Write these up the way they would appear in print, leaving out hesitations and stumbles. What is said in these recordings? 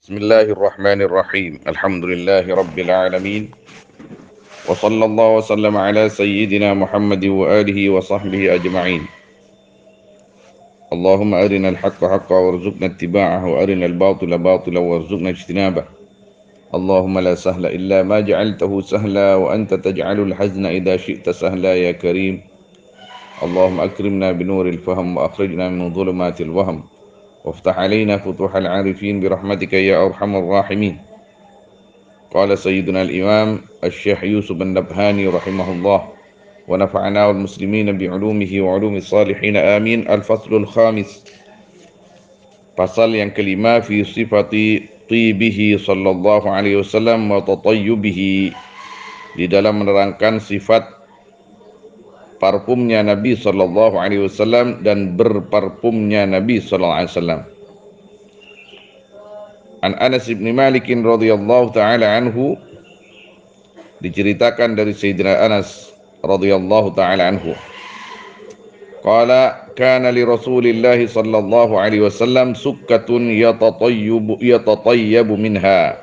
Bismillahirrahmanirrahim. Alhamdulillahi rabbil alamin. Wa sallallahu wa sallam ala sayyidina Muhammad wa alihi wa sahbihi ajma'in. Allahumma arina al-haqqa haqqa warzuqna ittiba'ahu wa arina al-batila batila warzuqna ijtinabah. Allahumma la sahla illa ma ja'altahu sahla wa anta taj'alul hazna idha syi'ta sahla ya karim. Allahumma akrimna binuril faham wa akhrijna min dhulumatil waham. Waftah alaina futuhal arifin birahmatika ya arhamar rahimin. Qala sayyiduna al-imam al-syekh Yusuf an-Nabhani rahimahullah wa nafa'ana wal muslimina bi'ulumihi wa ulumi salihin amin. Al-faslul khamis, pasal yang kelima, fi sifati tibihi sallallahu alaihi wasallam wa tatayyubihi, di dalam menerangkan sifat parfumnya Nabi sallallahu alaihi wasallam dan berparfumnya Nabi sallallahu alaihi wasallam. An Anas bin Malik radhiyallahu taala anhu, diceritakan dari Sayyidina Anas radhiyallahu taala anhu, qala kana li Rasulillah sallallahu alaihi wasallam sukkatun yatatayyabu minha.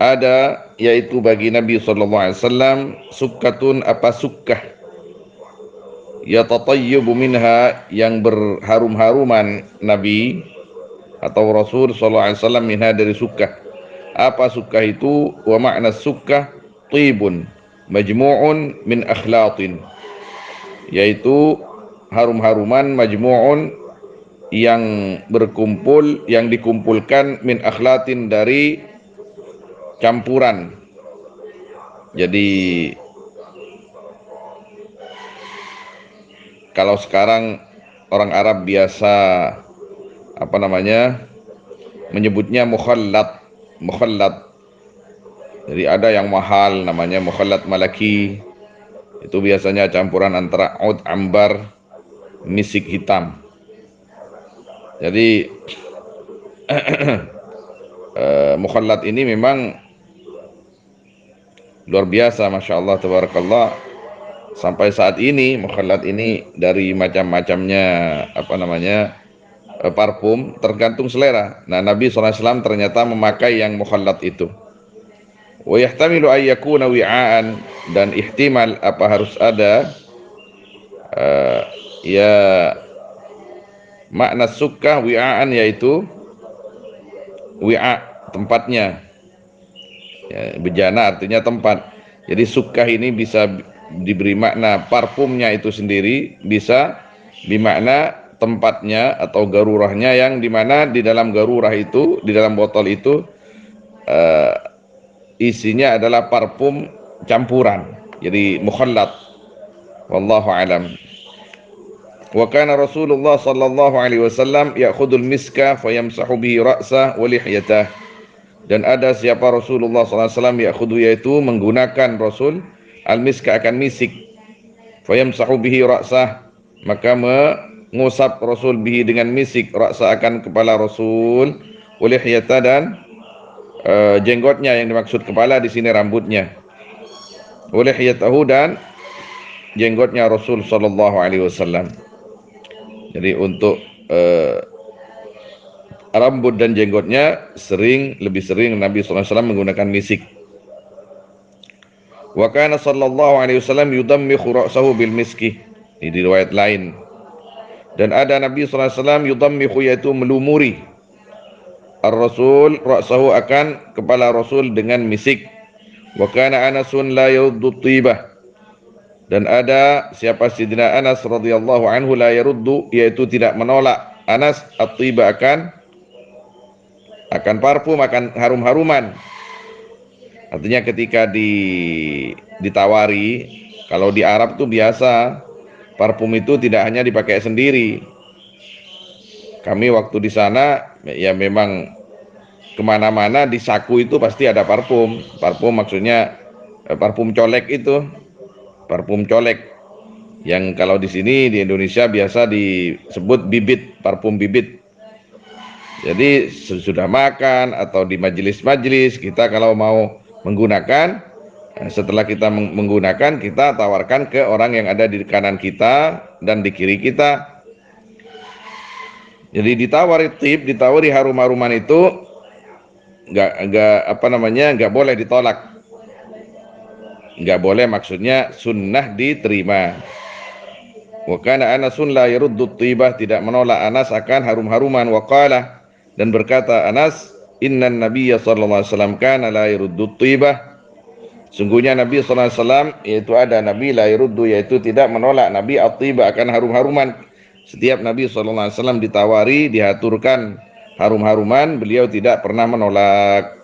Ada, yaitu bagi Nabi sallallahu alaihi wasallam, sukkatun, apa sukkah, yatatayyabu minha, yang berharum-haruman Nabi atau Rasul sallallahu alaihi wasallam, minha, dari sukkah. Apa sukkah itu? Wa makna sukkah tibun majmu'un min akhlatin, yaitu harum-haruman, majmu'un, yang berkumpul, yang dikumpulkan, min akhlatin, dari campuran. Jadi kalau sekarang orang Arab biasa menyebutnya mukhallat. Jadi ada yang mahal namanya mukhallat malaki, itu biasanya campuran antara oud, ambar, misik hitam. Jadi mukhallat ini memang luar biasa, masya Allah, tabarakallah. Sampai saat ini mukhallat ini dari macam-macamnya parfum, tergantung selera. Nah, Nabi SAW ternyata memakai yang mukhallat itu. Wa yahtamilu ayyakuna wi'aan, dan ihtimal, harus ada makna sukkah wi'aan, yaitu wi'a, tempatnya. Bejana artinya tempat. Jadi sukkah ini bisa diberi makna parfumnya itu sendiri, bisa dimakna tempatnya atau garurahnya, yang dimana di dalam garurah itu, di dalam botol itu isinya adalah parfum campuran, jadi mukhallat. Wallahu alam. Wa kana Rasulullah sallallahu alaihi wasallam ya'khudul miska fayamsahu bihi ra'sah wa lihyatah. Dan ada siapa Rasulullah sallallahu alaihi wasallam, ya'khudhu, yaitu menggunakan Rasul, al-miska, akan misik, fayamsahu bihi ra'sah, maka mengusap Rasul bihi, dengan misik, ra'sah, akan kepala Rasul, wa lihyatah, dan jenggotnya, yang dimaksud kepala di sini rambutnya, wa lihyatahu, dan jenggotnya Rasul sallallahu alaihi wasallam. Jadi untuk rambut dan jenggotnya lebih sering Nabi SAW menggunakan misik. Wa kana sallallahu alaihi wasallam yudammihu ra'sahu bil miski, ini di riwayat lain. Dan ada Nabi SAW yudammihu, yaitu melumuri, ar-rasul ra'sahu, akan kepala Rasul, dengan misik. Wa kana Anasun la yaruddu tibah, dan ada siapa Sidina Anas radhiyallahu anhu, la yaruddu, yaitu tidak menolak Anas, at-tiba, akan parfum, akan harum-haruman. Artinya ketika ditawari, kalau di Arab tuh biasa parfum itu tidak hanya dipakai sendiri. Kami waktu di sana ya memang kemana-mana di saku itu pasti ada parfum. Parfum maksudnya parfum colek itu, parfum colek, yang kalau di sini di Indonesia biasa disebut bibit, parfum bibit. Jadi sesudah makan atau di majelis-majelis, kita kalau mau menggunakan, setelah kita menggunakan, kita tawarkan ke orang yang ada di kanan kita dan di kiri kita. Jadi ditawari harum-haruman itu nggak boleh ditolak, nggak boleh, maksudnya sunnah diterima. Wa kana Anasun la yaruddu tibah, tidak menolak Anas akan harum-haruman. Wa qala, dan berkata Anas, innan nabiyya sallallahu alaihi wasallam kana la yaruddu tibah, sungguhnya Nabi sallallahu alaihi wasallam, yaitu ada Nabi la yaruddu, yaitu tidak menolak, Nabi at-tibah akan harum-haruman. Setiap Nabi sallallahu alaihi wasallam ditawari, dihaturkan harum-haruman, beliau tidak pernah menolak.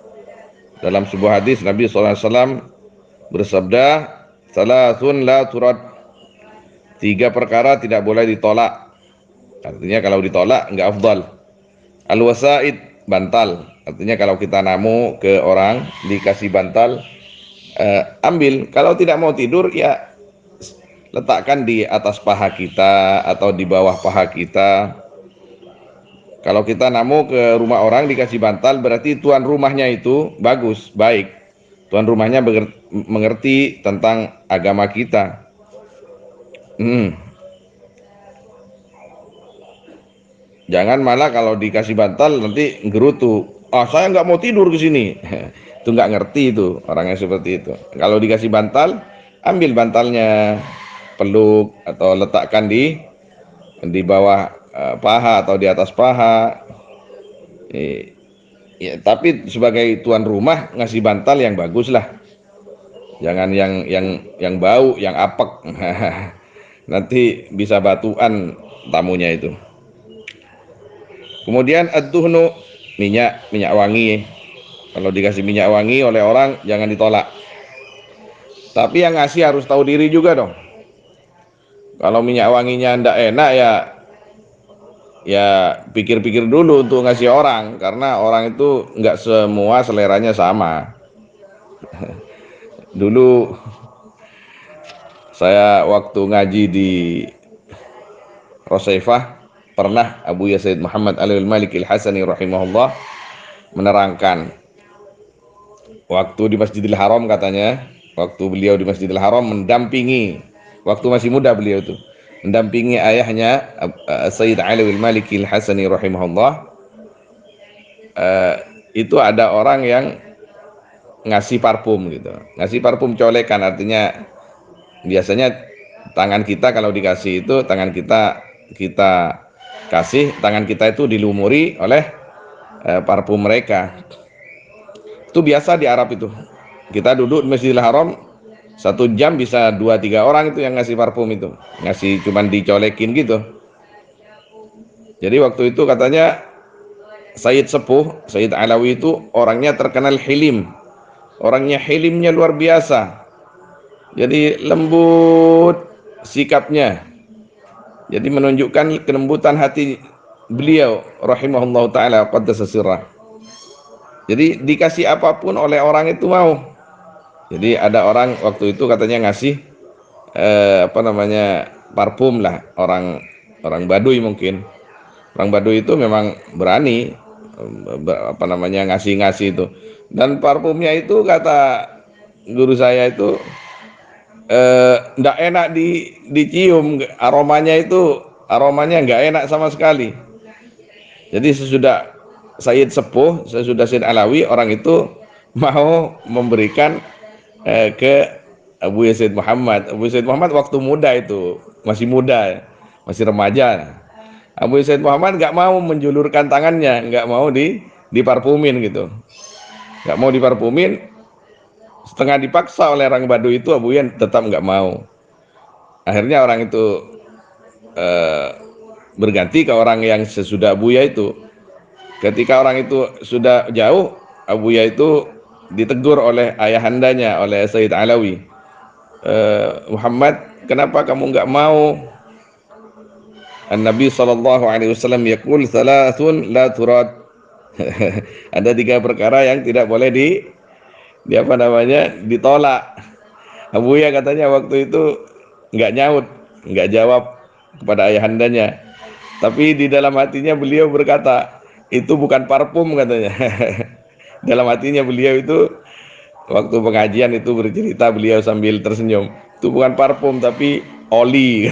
Dalam sebuah hadis Nabi sallallahu alaihi wasallam bersabda, salasun la turad, tiga perkara tidak boleh ditolak. Artinya kalau ditolak enggak afdal. Al-wasaid, bantal. Artinya kalau kita namu ke orang dikasih bantal, ambil. Kalau tidak mau tidur ya letakkan di atas paha kita atau di bawah paha kita. Kalau kita namu ke rumah orang dikasih bantal, berarti tuan rumahnya itu bagus, baik. Tuan rumahnya mengerti tentang agama kita. Jangan malah kalau dikasih bantal nanti gerutu. Ah, saya nggak mau tidur ke sini. Itu nggak ngerti itu orang yang seperti itu. Kalau dikasih bantal, ambil bantalnya, peluk atau letakkan di bawah paha atau di atas paha. Ya, tapi sebagai tuan rumah ngasih bantal yang bagus lah. Jangan yang bau, yang apek. Nanti bisa batuan tamunya itu. Kemudian ad-duhnu, minyak wangi. Kalau dikasih minyak wangi oleh orang jangan ditolak. Tapi yang ngasih harus tahu diri juga dong. Kalau minyak wanginya ndak enak ya pikir-pikir dulu untuk ngasih orang, karena orang itu nggak semua seleranya sama. Dulu saya waktu ngaji di Rosaifah, pernah Abu Yazid Muhammad Al-Malik Al-Hasani rahimahullah menerangkan, waktu di Masjidil Haram katanya, waktu beliau di Masjidil Haram mendampingi, waktu masih muda beliau itu, mendampingi ayahnya Sayyid Ali Al-Maliki Al-Hasani rahimahullah, itu ada orang yang ngasih parfum gitu, ngasih parfum colekan. Artinya biasanya tangan kita kalau dikasih itu, tangan kita kasih, tangan kita itu dilumuri oleh parfum mereka. Itu biasa di Arab itu. Kita duduk di Masjidil Haram 1 jam bisa 2-3 orang itu yang ngasih parfum itu, ngasih cuman dicolekin gitu. Jadi waktu itu katanya Sayyid Sepuh, Sayyid Alawi itu orangnya terkenal hilim, orangnya hilimnya luar biasa. Jadi lembut sikapnya, jadi menunjukkan kelembutan hati beliau rahimahullah ta'ala qaddasa sirrah. Jadi dikasih apapun oleh orang itu mau. Jadi ada orang waktu itu katanya ngasih parfum lah, orang Baduy mungkin. Orang Baduy itu memang berani ngasih itu. Dan parfumnya itu kata guru saya itu nggak enak dicium, aromanya nggak enak sama sekali. Jadi sesudah Sayyid Sepuh, sesudah Sayyid Alawi, orang itu mau memberikan ke Abu Yazid Muhammad. Abu Yazid Muhammad waktu muda itu, masih muda, masih remaja. Abu Yazid Muhammad nggak mau menjulurkan tangannya, nggak mau diparfumin gitu, nggak mau diparfumin. Setengah dipaksa oleh orang Baduy itu, Abu Yan tetap nggak mau. Akhirnya orang itu berganti ke orang yang sesudah Abuya itu. Ketika orang itu sudah jauh, Abuya itu ditegur oleh ayahandanya, oleh Sayyid Alawi. Muhammad, kenapa kamu nggak mau? An-Nabi SAW yaqul thalathun la turad. Ada 3 perkara yang tidak boleh ditolak. Abuya katanya waktu itu nggak nyaut, nggak jawab kepada ayahandanya. Tapi di dalam hatinya beliau berkata, itu bukan parfum katanya. Dalam hatinya beliau itu waktu pengajian itu bercerita beliau sambil tersenyum, itu bukan parfum tapi oli.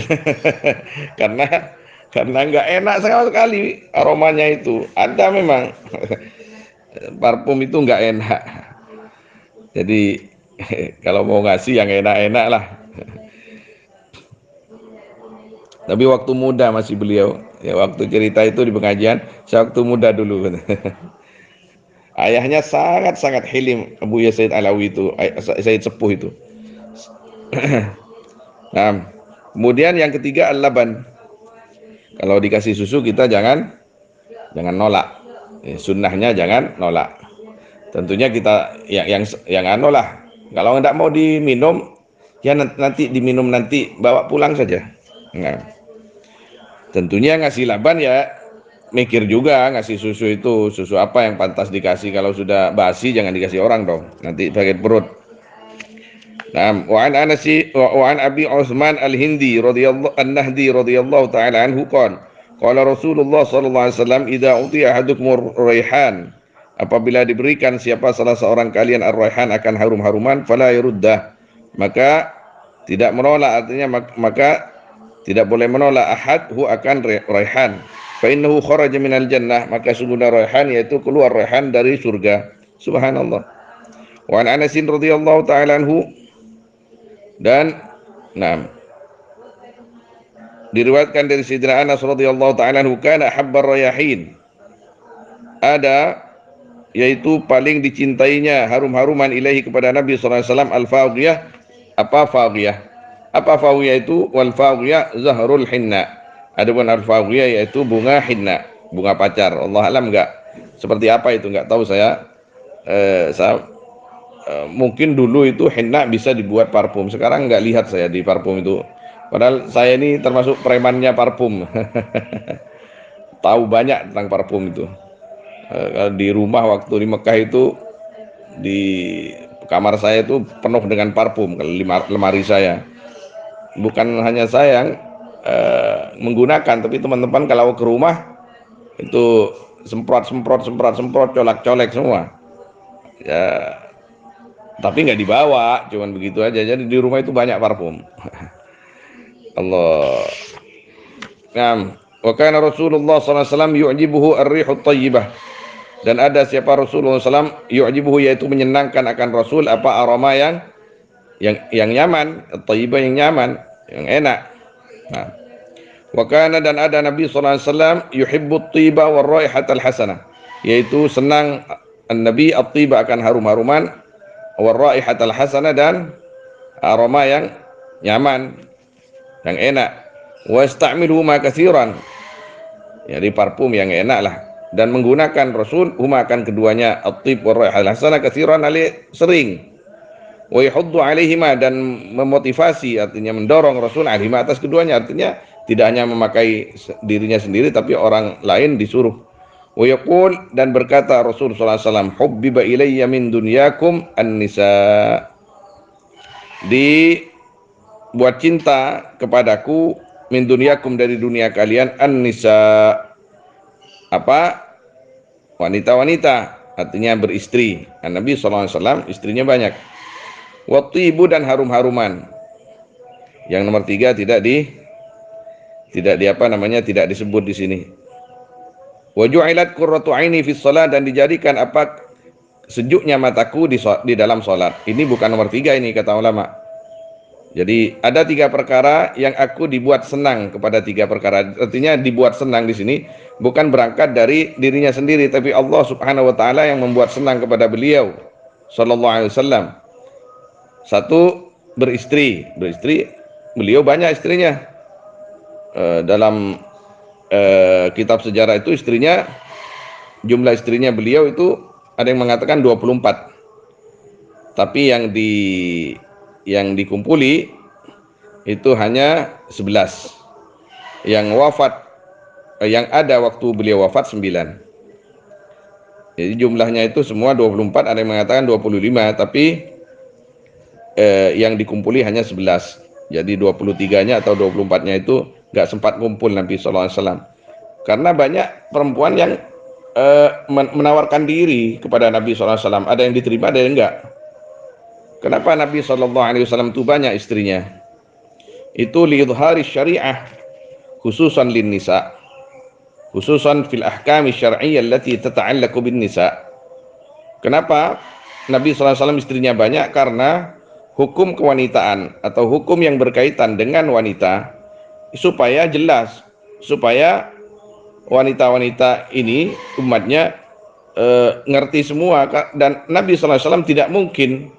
karena karena nggak enak sama sekali aromanya itu. Ada memang parfum itu nggak enak. Jadi kalau mau ngasih yang enak-enak lah. Tapi waktu muda masih beliau, ya waktu cerita itu di pengajian, saya waktu muda dulu. Ayahnya sangat-sangat hilim, Abu Yazid Alawi itu, Said Sepuh itu. Nah, kemudian yang ketiga al-laban. Kalau dikasih susu kita jangan nolak. Sunnahnya jangan nolak. Tentunya kita yang anu lah. Kalau nggak mau diminum, ya nanti diminum nanti, bawa pulang saja. Nah, tentunya ngasih laban ya mikir juga ngasih susu itu susu apa yang pantas dikasih. Kalau sudah basi jangan dikasih orang dong, nanti sakit perut. Nah, wa an Abi Utsman Al-Hindi radhiyallahu an-Nahdi radhiyallahu taala anhu qala Rasulullah sallallahu alaihi wasallam idza utiya ahadukum raihan, apabila diberikan siapa salah seorang kalian ar-raihan akan harum-haruman fala yuruddah, maka tidak menolak, artinya maka tidak boleh menolak ahadhu akan raihan, fa innahu kharaja minal jannah, maka sungguhnya raihan yaitu keluar raihan dari surga. Subhanallah. Wa an Anas radhiyallahu taala anhu, dan nah, diriwayatkan dari Sayyidina Anas radhiyallahu taala anhu kana habbar rayahin, ada yaitu paling dicintainya harum-haruman ilahi kepada Nabi sallallahu alaihi wasallam al-fadhiyah. Apa fadhiyah? Apa fadhiyah itu? Wal fadhiyah zahrul hinna. Adapun al-fadhiyah yaitu bunga hinna, bunga pacar. Allah alam enggak seperti apa itu, enggak tahu saya. Mungkin dulu itu henna bisa dibuat parfum, sekarang nggak lihat saya di parfum itu, padahal saya ini termasuk premannya parfum. Tahu banyak tentang parfum itu. Di rumah waktu di Mekah itu, di kamar saya itu penuh dengan parfum, lemari saya. Bukan hanya saya yang menggunakan, tapi teman-teman kalau ke rumah itu semprot, colak-colek semua ya. Tapi nggak dibawa, cuman begitu aja. Jadi di rumah itu banyak parfum. Allah. Nah, wa kana Rasulullah sallallahu alaihi wasallam yu'jibuhu ar-rihut thayyibah. Dan ada siapa Rasulullah SAW yu'jibuhu, yaitu menyenangkan akan Rasul apa aroma yang nyaman, thayyibah yang nyaman, yang enak. Nah, wa kana, dan ada Nabi sallallahu alaihi wasallam yuhibbu at-thiba war raihatal hasanah, yaitu senang Nabi at-thiba akan harum-haruman, warraihatal hasanah, dan aroma yang nyaman, yang enak. Wasta'milu ma katsiran, jadi parfum yang enak lah, dan menggunakan Rasul huma akan keduanya, at-thib warraihatal hasanah, katsiran sering. Wa yahuddu alaihima, dan memotivasi, artinya mendorong Rasul alaihima atas keduanya, artinya tidak hanya memakai dirinya sendiri tapi orang lain disuruh. Wa yaqul, dan berkata Rasul sallallahu alaihi wasallam, hubbiba ilayya min dunyakum an-nisa, dibuat cinta kepadaku min dunyakum, dari dunia kalian, an-nisa apa? Wanita-wanita, artinya beristri. Nabi sallallahu alaihi wasallam istrinya banyak. Wa thibu, dan harum-haruman. Yang nomor 3 tidak disebut di sini. Wa ju'ilat qurratu aini fi shalah, dan dijadikan apa sejuknya mataku di dalam salat. Ini bukan nomor 3 ini kata ulama. Jadi ada 3 perkara yang aku dibuat senang kepada 3 perkara. Artinya dibuat senang di sini bukan berangkat dari dirinya sendiri, tapi Allah Subhanahu wa taala yang membuat senang kepada beliau sallallahu alaihi wasallam. 1, beristri. Beliau banyak istrinya. Dalam kitab sejarah itu jumlah istrinya beliau itu ada yang mengatakan 24, tapi yang dikumpuli itu hanya 11. Yang wafat, yang ada waktu beliau wafat 9. Jadi jumlahnya itu semua 24, ada yang mengatakan 25, tapi yang dikumpuli hanya 11. Jadi 23-nya atau 24-nya itu nggak sempat kumpul Nabi sallallahu alaihi wasallam. Karena banyak perempuan yang menawarkan diri kepada Nabi sallallahu alaihi wasallam, ada yang diterima, ada yang enggak. Kenapa Nabi sallallahu alaihi wasallam itu banyak istrinya? Itu liidhari syariah, khususan lin nisa, khususan fil ahkam syar'iyyah allati tata'allaqu bin nisa. Kenapa Nabi SAW istrinya banyak? Karena hukum kewanitaan atau hukum yang berkaitan dengan wanita supaya jelas, supaya wanita-wanita ini umatnya ngerti semua. Dan Nabi SAW tidak mungkin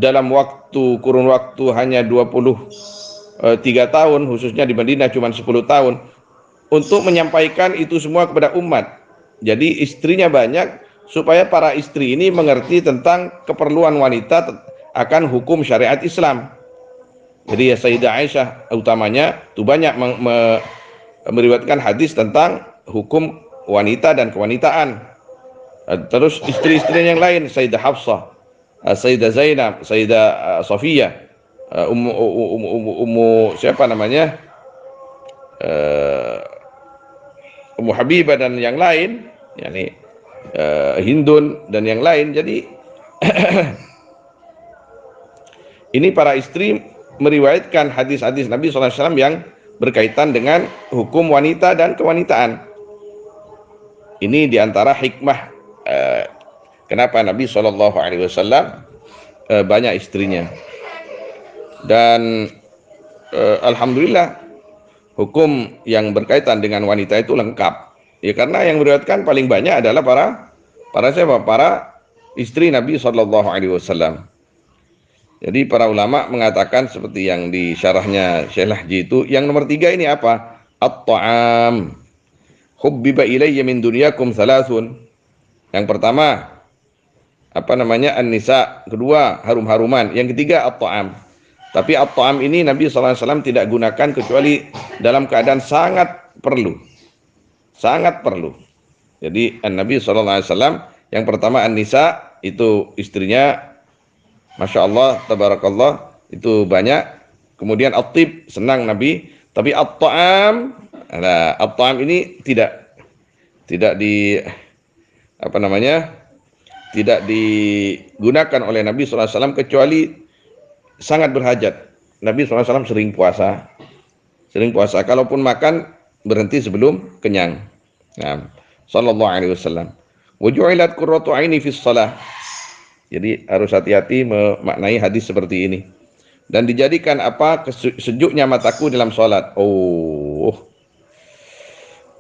dalam kurun waktu hanya 23 tahun, khususnya di Madinah cuma 10 tahun, untuk menyampaikan itu semua kepada umat. Jadi istrinya banyak supaya para istri ini mengerti tentang keperluan wanita akan hukum syariat Islam. Jadi ya Sayyidah Aisyah utamanya itu banyak meriwayatkan hadis tentang hukum wanita dan kewanitaan. Terus istri-istri yang lain, Sayyidah Hafsah, Sayyidah Zainab, Sayyidah Safiyah, siapa namanya, Ummu Habibah dan yang lain, yakni Hindun dan yang lain. Jadi ini para istri meriwayatkan hadis-hadis Nabi SAW yang berkaitan dengan hukum wanita dan kewanitaan. Ini diantara hikmah kenapa Nabi SAW banyak istrinya. Dan alhamdulillah hukum yang berkaitan dengan wanita itu lengkap. Ya karena yang meriwayatkan paling banyak adalah para istri Nabi SAW. Jadi para ulama mengatakan seperti yang di syarahnya Syekh Lahji itu, yang nomor 3 ini apa? At-ta'am. Hubbiba ilayya min dunyakum thalathun. Yang pertama an-nisa, kedua harum-haruman, yang ketiga at-ta'am. Tapi at-ta'am ini Nabi SAW tidak gunakan kecuali dalam keadaan sangat perlu. Sangat perlu. Jadi Nabi SAW yang pertama an-nisa, itu istrinya Masya Allah, tabarakallah, itu banyak. Kemudian at-tib, senang Nabi. Tapi at-ta'am, nah, at-ta'am ini tidak tidak digunakan oleh Nabi SAW kecuali sangat berhajat. Nabi SAW sering puasa. Kalaupun makan berhenti sebelum kenyang. Nah, sallallahu alaihi wasallam. Wa ju'ilat qurratu 'aini fis shalah. Jadi harus hati-hati memaknai hadis seperti ini. Dan dijadikan sejuknya mataku dalam sholat.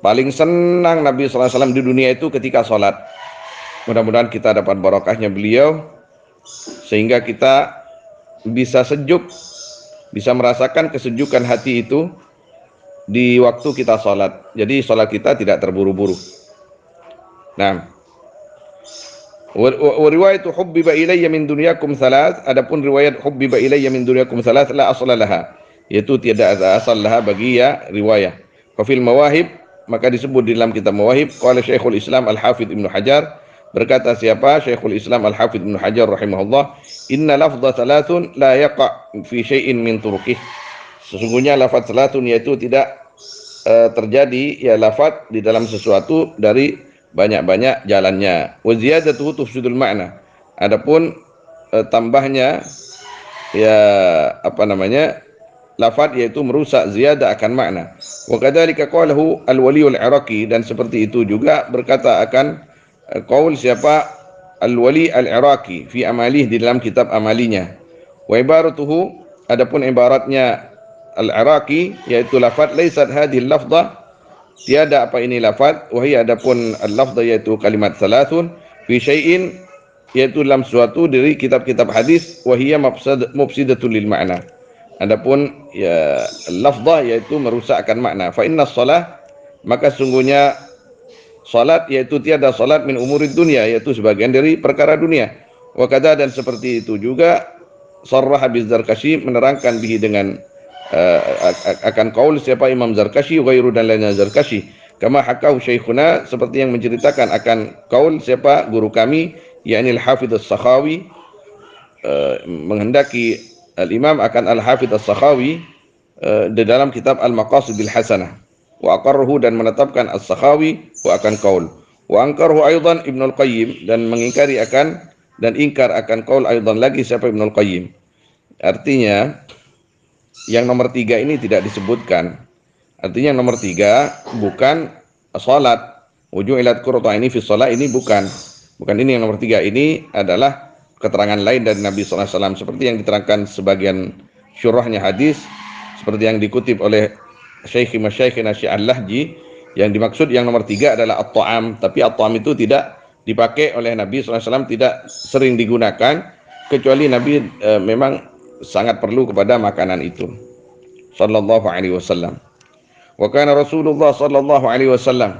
Paling senang Nabi SAW di dunia itu ketika sholat. Mudah-mudahan kita dapat barokahnya beliau, sehingga kita bisa sejuk, bisa merasakan kesejukan hati itu di waktu kita sholat. Jadi sholat kita tidak terburu-buru. Nah, riwayat hubbiba ilayya min dunyakum thalath, adapun riwayat hubbiba ilayya min dunyakum thalath la asla laha, yaitu tidak ada asal laha bagi ya riwayah. Fa fil mawahib, maka disebut di dalam kitab Mawahib, qala Syekhul Islam Al-Hafidz Ibnu Hajar, berkata siapa? Syekhul Islam Al-Hafidz Ibnu Hajar rahimahullah, inna lafdha thalathun la yaqa' fi syai'in min turuqih. Sesungguhnya lafaz thalathun yaitu tidak terjadi ya lafaz di dalam sesuatu dari banyak-banyak jalannya. Wa ziyadatuhu tufsidul ma'na. Adapun tambahnya ya lafaz yaitu merusak ziyadah akan makna. Wa kadzalika qalahu al-Wali al-Iraqi, dan seperti itu juga berkata akan qaul siapa? Al-Wali al-Iraqi fi amalih, di dalam kitab amalinya. Wa ibaratuhu, adapun ibaratnya al-Iraqi yaitu lafaz laisat hadhihi lafdhah, tiada apa ini lafaz, wahai adapun al-lafdhah yaitu kalimat salasun fi syai'in, yaitu dalam suatu dari kitab-kitab hadis, wahiyya mufsidatul lil ma'na. Adapun ya lafdhah yaitu merusakkan makna. Fa inna shalah, maka sungguhnya salat yaitu tiada salat min umurid dunia, yaitu sebagian dari perkara dunia. Wa kadza, dan seperti itu juga sarraha biz-Zarkashi, menerangkan bihi dengan akan qaul siapa Imam Zarkashi, ghairu dan lainnya Zarkashi, kama hakahu syekhuna, seperti yang menceritakan akan qaul siapa guru kami, yakni Al-Hafidz As-Sakhawi, menghendaki al-Imam akan Al-Hafidz As-Sakhawi di dalam kitab Al-Maqasidil Hasanah, wa aqarruhu, dan menetapkan As-Sakhawi wa akan qaul, wa angkarhu aidan Ibnu Al-Qayyim, dan mengingkari akan dan ingkar akan qaul aidan lagi siapa Ibnu Al-Qayyim. Artinya yang nomor 3 ini tidak disebutkan. Artinya yang nomor 3 bukan salat. Wuju'ilat qurratu aini fi shalah, ini bukan. Bukan ini yang nomor 3. Ini adalah keterangan lain dari Nabi sallallahu alaihi wasallam seperti yang diterangkan sebagian syurahnya hadis, seperti yang dikutip oleh Syekh Masyaikhina Syekh Al-Lahji. Yang dimaksud yang nomor 3 adalah at-ta'am, tapi at-ta'am itu tidak dipakai oleh Nabi sallallahu alaihi wasallam, tidak sering digunakan kecuali Nabi memang sangat perlu kepada makanan itu sallallahu alaihi wasallam. Wa kana Rasulullah sallallahu alaihi wasallam,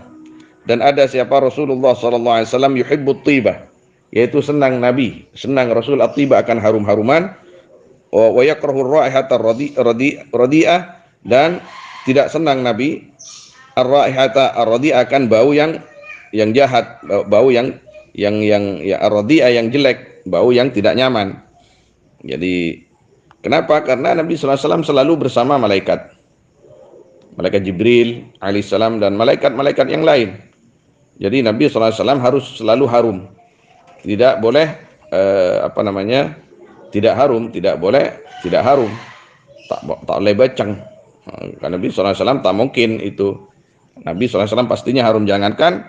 dan ada siapa Rasulullah sallallahu alaihi wasallam yuhibbut thibah, yaitu senang Nabi, senang Rasul at-tiba akan harum-haruman, wa yakrahu ar-raihata radi'ah, dan tidak senang Nabi ar-raihata ar-radi'ah akan bau yang jahat, bau yang ar-radi'ah yang jelek, bau yang tidak nyaman. Jadi kenapa? Karena Nabi sallallahu alaihi wasallam selalu bersama malaikat Jibril alaihissalam dan malaikat-malaikat yang lain. Jadi Nabi sallallahu alaihi wasallam harus selalu harum. Tidak boleh tidak harum, tidak boleh tidak harum. Tak boleh bacang. Karena Nabi sallallahu alaihi wasallam tak mungkin itu. Nabi sallallahu alaihi wasallam pastinya harum, jangankan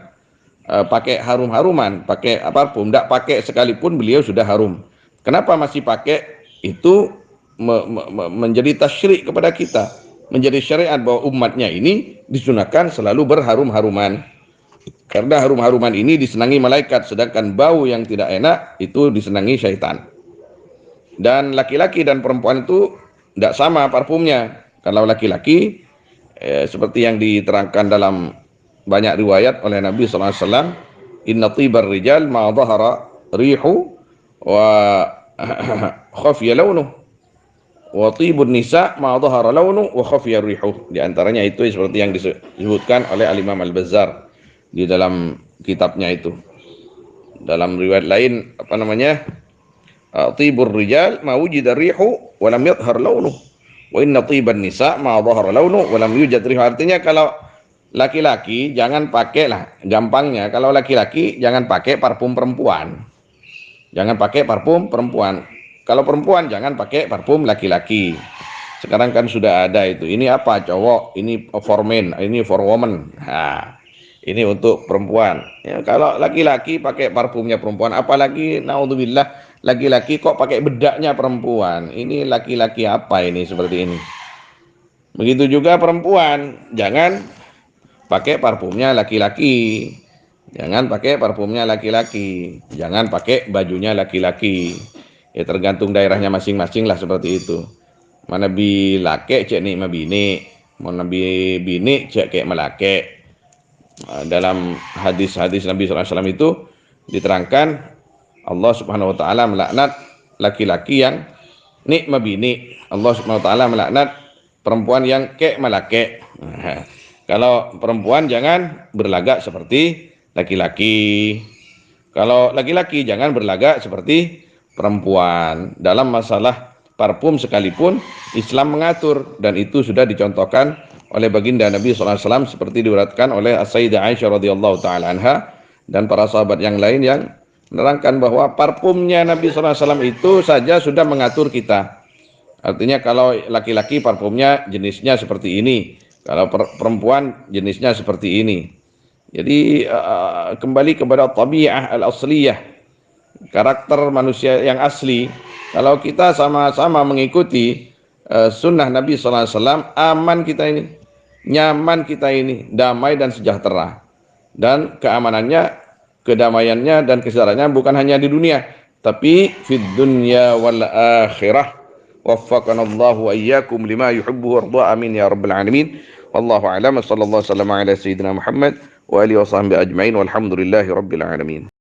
pakai harum-haruman, pakai parfum, tidak pakai sekalipun beliau sudah harum. Kenapa masih pakai? Itu menjadi tasyrik kepada kita, menjadi syariat bahwa umatnya ini disunahkan selalu berharum-haruman. Karena harum-haruman ini disenangi malaikat, sedangkan bau yang tidak enak itu disenangi syaitan. Dan laki-laki dan perempuan itu tidak sama parfumnya. Kalau laki-laki seperti yang diterangkan dalam banyak riwayat oleh Nabi sallallahu alaihi wasallam, inna tibar rijal ma dhahara rihu wa khafiya launuh, wa tibun nisa ma dhahara launu wa khafiya rihu. Di antaranya itu seperti yang disebutkan oleh Al-Imam Al-Bazzar di dalam kitabnya itu. Dalam riwayat lain tibur rijal ma wujida rihu wa lam yadhhar launuh, wa inna tiban nisa ma dhahara launu wa lam yujad rihu. Artinya kalau laki-laki jangan pakailah, gampangnya kalau laki-laki jangan pakai parfum perempuan. Jangan pakai parfum perempuan. Kalau perempuan jangan pakai parfum laki-laki. Sekarang kan sudah ada itu. Ini apa cowok, ini for men, ini for woman. Nah, ini untuk perempuan. Ya, kalau laki-laki pakai parfumnya perempuan, apalagi naudzubillah laki-laki kok pakai bedaknya perempuan. Ini laki-laki apa ini seperti ini? Begitu juga perempuan, jangan pakai parfumnya laki-laki. Jangan pakai parfumnya laki-laki. Jangan pakai bajunya laki-laki. Ya tergantung daerahnya masing-masing lah seperti itu. Mana bi lake cek ni mabini, mana bi bini cek kayak melake. Dalam hadis-hadis Nabi sallallahu alaihi wasallam itu diterangkan Allah Subhanahu wa taala melaknat laki-laki yang ni mabini. Allah Subhanahu wa taala melaknat perempuan yang kayak melake. Kalau perempuan jangan berlagak seperti laki-laki. Kalau laki-laki jangan berlagak seperti perempuan. Dalam masalah parfum sekalipun Islam mengatur, dan itu sudah dicontohkan oleh baginda Nabi sallallahu alaihi wasallam seperti diuratkan oleh As-Sayyidah Aisyah radhiyallahu taala anha dan para sahabat yang lain yang menerangkan bahwa parfumnya Nabi sallallahu alaihi wasallam itu saja sudah mengatur kita. Artinya kalau laki-laki parfumnya jenisnya seperti ini, kalau perempuan jenisnya seperti ini. Jadi kembali kepada tabi'ah al-asliyah, karakter manusia yang asli. Kalau kita sama-sama mengikuti sunnah Nabi sallallahu alaihi wasallam, aman kita ini, nyaman kita ini, damai dan sejahtera. Dan keamanannya, kedamaiannya dan kesejahteranya bukan hanya di dunia, tapi fid dunya wal akhirah. Waffaqanallahu wa iyyakum lima yuhibbu wa yarda. Amin ya rabbal alamin. Wallahu a'lam. Sallallahu alaihi wasallam ala sayyidina Muhammad wa alihi wa sahbihi ajmain. Walhamdulillahi rabbil alamin.